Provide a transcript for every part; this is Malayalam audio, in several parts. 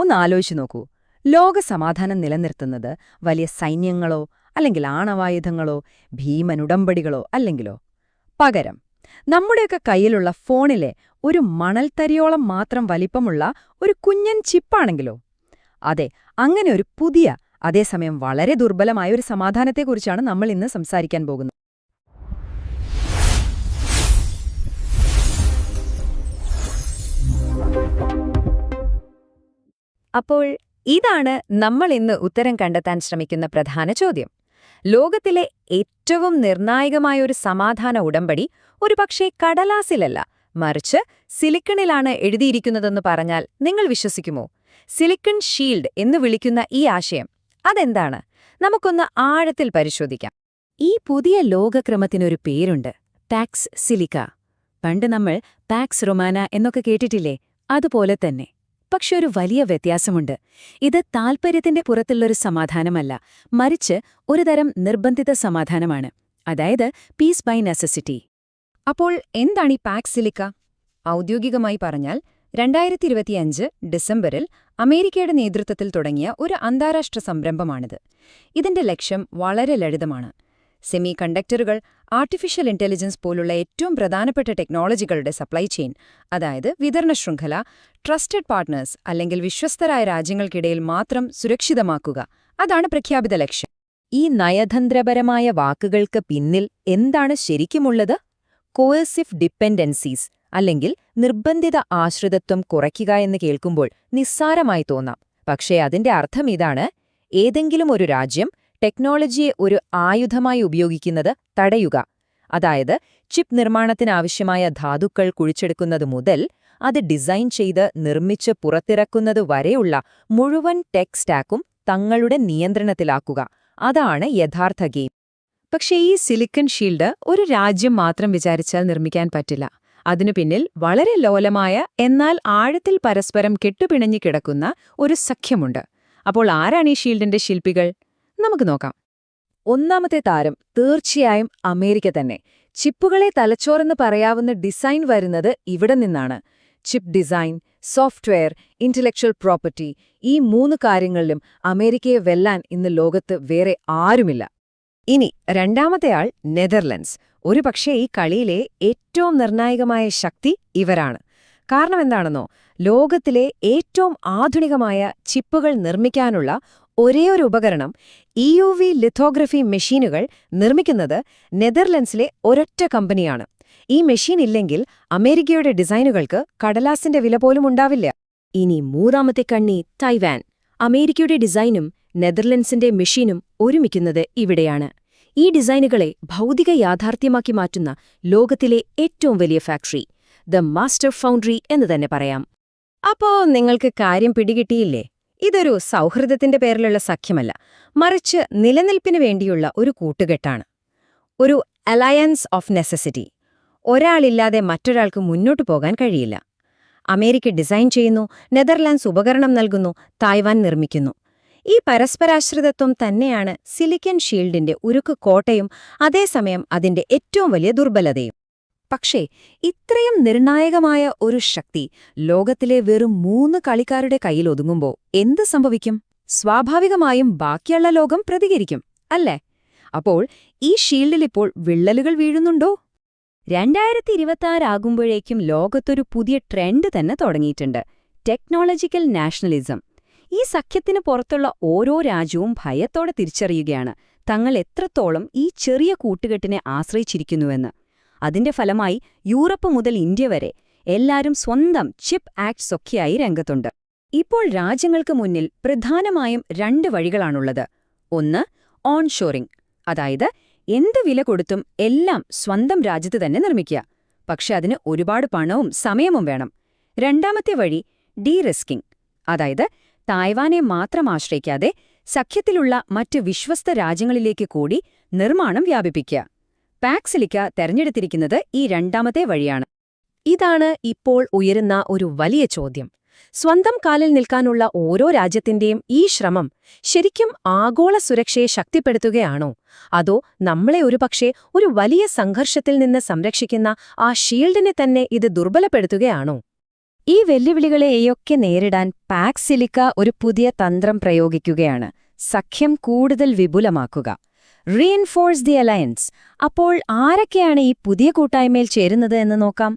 ഒന്ന് ആലോചിച്ചു നോക്കൂ. ലോകസമാധാനം നിലനിർത്തുന്നത് വലിയ സൈന്യങ്ങളോ അല്ലെങ്കിൽ ആണവായുധങ്ങളോ ഭീമനുടമ്പടികളോ അല്ലെങ്കിലോ? പകരം നമ്മുടെയൊക്കെ കയ്യിലുള്ള ഫോണിലെ ഒരു മണൽത്തരിയോളം മാത്രം വലിപ്പമുള്ള ഒരു കുഞ്ഞൻ ചിപ്പാണെങ്കിലോ? അതെ, അങ്ങനെ ഒരു പുതിയ, അതേസമയം വളരെ ദുർബലമായ ഒരു സമാധാനത്തെക്കുറിച്ചാണ് നമ്മൾ ഇന്ന് സംസാരിക്കാൻ പോകുന്നത്. അപ്പോൾ ഇതാണ് നമ്മൾ ഇന്ന് ഉത്തരം കണ്ടെത്താൻ ശ്രമിക്കുന്ന പ്രധാന ചോദ്യം. ലോകത്തിലെ ഏറ്റവും നിർണായകമായ ഒരു സമാധാന ഉടമ്പടി ഒരുപക്ഷേ കടലാസിലല്ല, മറിച്ച് സിലിക്കണിലാണ് എഴുതിയിരിക്കുന്നതെന്ന് പറഞ്ഞാൽ നിങ്ങൾ വിശ്വസിക്കുമോ? സിലിക്കൺ ഷീൽഡ് എന്ന് വിളിക്കുന്ന ഈ ആശയം അതെന്താണ്? നമുക്കൊന്ന് ആഴത്തിൽ പരിശോധിക്കാം. ഈ പുതിയ ലോകക്രമത്തിനൊരു പേരുണ്ട്, പാക്സ് സിലിക്ക. പണ്ട് നമ്മൾ പാക്സ് റൊമാന എന്നൊക്കെ കേട്ടിട്ടില്ലേ? അതുപോലെ തന്നെ. പക്ഷെ ഒരു വലിയ വ്യത്യാസമുണ്ട്. ഇത് താൽപ്പര്യത്തിന്റെ പുറത്തുള്ളൊരു സമാധാനമല്ല, മറിച്ച് ഒരുതരം നിർബന്ധിത സമാധാനമാണ്. അതായത് പീസ് ബൈ നെസസിറ്റി. അപ്പോൾ എന്താണ് ഈ പാക്സ് സിലിക്ക? ഔദ്യോഗികമായി പറഞ്ഞാൽ 2025 ഡിസംബറിൽ അമേരിക്കയുടെ നേതൃത്വത്തിൽ തുടങ്ങിയ ഒരു അന്താരാഷ്ട്ര സംരംഭമാണിത്. ഇതിന്റെ ലക്ഷ്യം വളരെ ലളിതമാണ്. സെമി കണ്ടക്ടറുകൾ, ആർട്ടിഫിഷ്യൽ ഇന്റലിജൻസ് പോലുള്ള ഏറ്റവും പ്രധാനപ്പെട്ട ടെക്നോളജികളുടെ സപ്ലൈ ചെയിൻ, അതായത് വിതരണ ശൃംഖല, ട്രസ്റ്റഡ് പാർട്ട്നേഴ്സ് അല്ലെങ്കിൽ വിശ്വസ്തരായ രാജ്യങ്ങൾക്കിടയിൽ മാത്രം സുരക്ഷിതമാക്കുക. അതാണ് പ്രഖ്യാപിത ലക്ഷ്യം. ഈ നയതന്ത്രപരമായ വാക്കുകൾക്ക് പിന്നിൽ എന്താണ് ശരിക്കുമുള്ളത്? കോഴ്സിവ് ഡിപ്പെൻഡൻസീസ് അല്ലെങ്കിൽ നിർബന്ധിത ആശ്രിതത്വം കുറയ്ക്കുക എന്ന് കേൾക്കുമ്പോൾ നിസ്സാരമായി തോന്നാം. പക്ഷേ അതിന്റെ അർത്ഥം ഇതാണ്: ഏതെങ്കിലും ഒരു രാജ്യം ടെക്നോളജിയെ ഒരു ആയുധമായി ഉപയോഗിക്കുന്നത് തടയുക. അതായത് ചിപ്പ് നിർമ്മാണത്തിനാവശ്യമായ ധാതുക്കൾ കുഴിച്ചെടുക്കുന്നത് മുതൽ അത് ഡിസൈൻ ചെയ്ത് നിർമ്മിച്ച് പുറത്തിറക്കുന്നത് വരെയുള്ള മുഴുവൻ ടെക് സ്റ്റാക്കും തങ്ങളുടെ നിയന്ത്രണത്തിലാക്കുക. അതാണ് യഥാർത്ഥ ഗെയിം. പക്ഷേ ഈ സിലിക്കൺ ഷീൽഡ് ഒരു രാജ്യം മാത്രം വിചാരിച്ചാൽ നിർമ്മിക്കാൻ പറ്റില്ല. അതിനു പിന്നിൽ വളരെ ലോലമായ, എന്നാൽ ആഴത്തിൽ പരസ്പരം കെട്ടുപിണഞ്ഞു കിടക്കുന്ന ഒരു സഖ്യമുണ്ട്. അപ്പോൾ ആരാണ് ഈ ഷീൽഡിന്റെ ശില്പികൾ? നമുക്ക് നോക്കാം. ഒന്നാമത്തെ താരം തീർച്ചയായും അമേരിക്ക തന്നെ. ചിപ്പുകളെ തലച്ചോറെന്ന് പറയാവുന്ന ഡിസൈൻ വരുന്നത് ഇവിടെ നിന്നാണ്. Chip design, software, intellectual property, ഈ 3 കാര്യങ്ങളിലും അമേരിക്കയെ വെല്ലാൻ ഇന്ന് ലോകത്ത് വേറെ ആരുമില്ല. ഇനി രണ്ടാമത്തെയാൾ നെതർലൻഡ്സ്. ഒരുപക്ഷേ ഈ കളിയിലെ ഏറ്റവും നിർണായകമായ ശക്തി ഇവരാണ്. കാരണം എന്താണെന്നോ? ലോകത്തിലെ ഏറ്റവും ആധുനികമായ ചിപ്പുകൾ നിർമ്മിക്കാനുള്ള ഒരേയൊരു ഉപകരണം, EUV ലിത്തോഗ്രഫി മെഷീനുകൾ നിർമ്മിക്കുന്നത് നെതർലൻഡ്സിലെ ഒരൊറ്റ കമ്പനിയാണ്. ഈ മെഷീൻ ഇല്ലെങ്കിൽ അമേരിക്കയുടെ ഡിസൈനുകൾക്ക് കടലാസിന്റെ വില പോലും ഉണ്ടാവില്ല. ഇനി മൂന്നാമത്തെ കണ്ണി തൈവാൻ. അമേരിക്കയുടെ ഡിസൈനും നെതർലൻഡ്സിന്റെ മെഷീനും ഒരുമിക്കുന്നത് ഇവിടെയാണ്. ഈ ഡിസൈനുകളെ ഭൗതിക യാഥാർത്ഥ്യമാക്കി മാറ്റുന്ന ലോകത്തിലെ ഏറ്റവും വലിയ ഫാക്ടറി, ദ മാസ്റ്റർ ഫൗണ്ടറി എന്ന് തന്നെ പറയാം. അപ്പോ നിങ്ങൾക്ക് കാര്യം പിടികിട്ടിയില്ലേ? ഇതൊരു സൗഹൃദത്തിന്റെ പേരിലുള്ള സഖ്യമല്ല, മറിച്ച് നിലനിൽപ്പിനു വേണ്ടിയുള്ള ഒരു കൂട്ടുകെട്ടാണ്. ഒരു അലയൻസ് ഓഫ് നെസസിറ്റി. ഒരാളില്ലാതെ മറ്റൊരാൾക്ക് മുന്നോട്ടു പോകാൻ കഴിയില്ല. അമേരിക്ക ഡിസൈൻ ചെയ്യുന്നു, നെതർലാൻഡ്സ് ഉപകരണം നൽകുന്നു, തായ്വാൻ നിർമ്മിക്കുന്നു. ഈ പരസ്പരാശ്രിതത്വം തന്നെയാണ് സിലിക്കൺ ഷീൽഡിന്റെ ഉരുക്ക് കോട്ടയും അതേസമയം അതിന്റെ ഏറ്റവും വലിയ ദുർബലതയും. പക്ഷേ ഇത്രയും നിർണായകമായ ഒരു ശക്തി ലോകത്തിലെ വെറും 3 കളിക്കാരുടെ കയ്യിൽ ഒതുങ്ങുമ്പോൾ എന്ത് സംഭവിക്കും? സ്വാഭാവികമായും ബാക്കിയുള്ള ലോകം പ്രതികരിക്കും, അല്ലേ? അപ്പോൾ ഈ ഷീൽഡിലിപ്പോൾ വിള്ളലുകൾ വീഴുന്നുണ്ടോ? 2026 ആകുമ്പോഴേക്കും ലോകത്തൊരു പുതിയ ട്രെൻഡ് തന്നെ തുടങ്ങിയിട്ടുണ്ട്: ടെക്നോളജിക്കൽ നാഷണലിസം. ഈ സഖ്യത്തിന് പുറത്തുള്ള ഓരോ രാജ്യവും ഭയത്തോടെ തിരിച്ചറിയുകയാണ് തങ്ങൾ എത്രത്തോളം ഈ ചെറിയ കൂട്ടുകെട്ടിനെ ആശ്രയിച്ചിരിക്കുന്നുവെന്ന്. അതിന്റെ ഫലമായി യൂറോപ്പ് മുതൽ ഇന്ത്യ വരെ എല്ലാവരും സ്വന്തം ചിപ്പ് ആക്ട്സ് ഒക്കെയായി രംഗത്തുണ്ട്. ഇപ്പോൾ രാജ്യങ്ങൾക്ക് മുന്നിൽ പ്രധാനമായും 2 വഴികളാണുള്ളത്. ഒന്ന്, ഓൺഷോറിംഗ്, അതായത് എന്ത് വില കൊടുത്തും എല്ലാം സ്വന്തം രാജ്യത്ത് തന്നെ നിർമ്മിക്കുക. പക്ഷെ അതിന് ഒരുപാട് പണവും സമയവും വേണം. രണ്ടാമത്തെ വഴി ഡീറിസ്കിംഗ്, അതായത് തായ്വാനെ മാത്രം ആശ്രയിക്കാതെ സഖ്യത്തിലുള്ള മറ്റ് വിശ്വസ്ത രാജ്യങ്ങളിലേക്ക് കൂടി നിർമ്മാണം വ്യാപിപ്പിക്കുക. പാക്സ് സിലിക്ക തെരഞ്ഞെടുത്തിരിക്കുന്നത് ഈ രണ്ടാമത്തെ വഴിയാണ്. ഇതാണ് ഇപ്പോൾ ഉയരുന്ന ഒരു വലിയ ചോദ്യം. സ്വന്തം കാലിൽ നിൽക്കാനുള്ള ഓരോ രാജ്യത്തിന്റെയും ഈ ശ്രമം ശരിക്കും ആഗോള സുരക്ഷയെ ശക്തിപ്പെടുത്തുകയാണോ, അതോ നമ്മളെ ഒരുപക്ഷേ ഒരു വലിയ സംഘർഷത്തിൽ നിന്ന് സംരക്ഷിക്കുന്ന ആ ഷീൽഡിനെ തന്നെ ഇത് ദുർബലപ്പെടുത്തുകയാണോ? ഈ വെല്ലുവിളികളെയൊക്കെ നേരിടാൻ പാക് സിലിക്ക ഒരു പുതിയ തന്ത്രം പ്രയോഗിക്കുകയാണ്: സഖ്യം കൂടുതൽ വിപുലമാക്കുക. Reinforce the alliance. അപ്പോൾ ആരൊക്കെയാണ് ഈ പുതിയ കൂട്ടായ്മയിൽ ചേരുന്നത് എന്ന് നോക്കാം.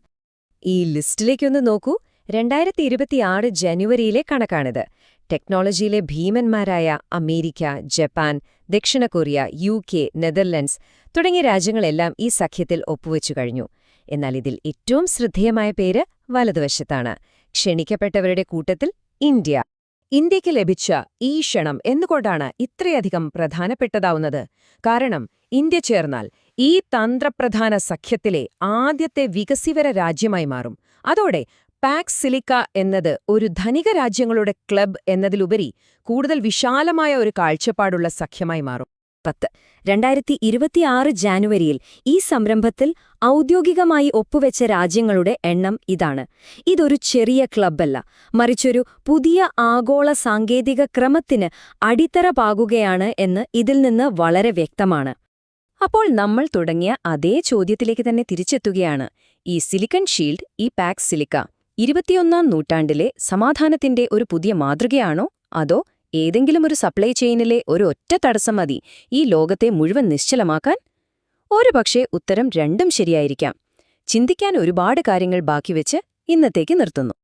ഈ ലിസ്റ്റിലേക്കൊന്ന് നോക്കൂ. 2026 ജനുവരിയിലെ കണക്കാണിത്. ടെക്നോളജിയിലെ ഭീമന്മാരായ അമേരിക്ക, ജപ്പാൻ, ദക്ഷിണ കൊറിയ, UK, നെതർലൻഡ്സ് തുടങ്ങിയ രാജ്യങ്ങളെല്ലാം ഈ സഖ്യത്തിൽ ഒപ്പുവെച്ചു കഴിഞ്ഞു. എന്നാൽ ഇതിൽ ഏറ്റവും ശ്രദ്ധേയമായ പേര് വലതുവശത്താണ്. ക്ഷണിക്കപ്പെട്ടവരുടെ കൂട്ടത്തിൽ ഇന്ത്യ. ഇന്ത്യയ്ക്ക് ലഭിച്ച ഈ ക്ഷണം എന്തുകൊണ്ടാണ് ഇത്രയധികം പ്രധാനപ്പെട്ടതാവുന്നത്? കാരണം ഇന്ത്യ ചേർന്നാൽ ഈ തന്ത്രപ്രധാന സഖ്യത്തിലെ ആദ്യത്തെ വികസിവര രാജ്യമായി മാറും. അതോടെ പാക് സിലിക്ക എന്നത് ഒരു ധനിക രാജ്യങ്ങളുടെ ക്ലബ് എന്നതിലുപരി കൂടുതൽ വിശാലമായ ഒരു കാഴ്ചപ്പാടുള്ള സഖ്യമായി മാറും. 2026 ജാനുവരിയിൽ ഈ സംരംഭത്തിൽ ഔദ്യോഗികമായി ഒപ്പുവെച്ച രാജ്യങ്ങളുടെ എണ്ണം ഇതാണ്. ഇതൊരു ചെറിയ ക്ലബ്ബല്ല, മറിച്ചൊരു പുതിയ ആഗോള സാങ്കേതിക ക്രമത്തിന് അടിത്തറ പാകുകയാണ് എന്ന് ഇതിൽ നിന്ന് വളരെ വ്യക്തമാണ്. അപ്പോൾ നമ്മൾ തുടങ്ങിയ അതേ ചോദ്യത്തിലേക്ക് തന്നെ തിരിച്ചെത്തുകയാണ്. ഈ സിലിക്കൺ ഷീൽഡ്, ഈ പാക് സിലിക്ക 21ാം നൂറ്റാണ്ടിലെ സമാധാനത്തിന്റെ ഒരു പുതിയ മാതൃകയാണോ, അതോ ഏതെങ്കിലും ഒരു സപ്ലൈ ചെയിനിലെ ഒരു ഒറ്റ തടസ്സം മതി ഈ ലോകത്തെ മുഴുവൻ നിശ്ചലമാക്കാൻ? ഒരുപക്ഷേ ഉത്തരം രണ്ടും ശരിയായിരിക്കാം. ചിന്തിക്കാൻ ഒരുപാട് കാര്യങ്ങൾ ബാക്കിവെച്ച് ഇന്നത്തേക്ക് നിർത്തുന്നു.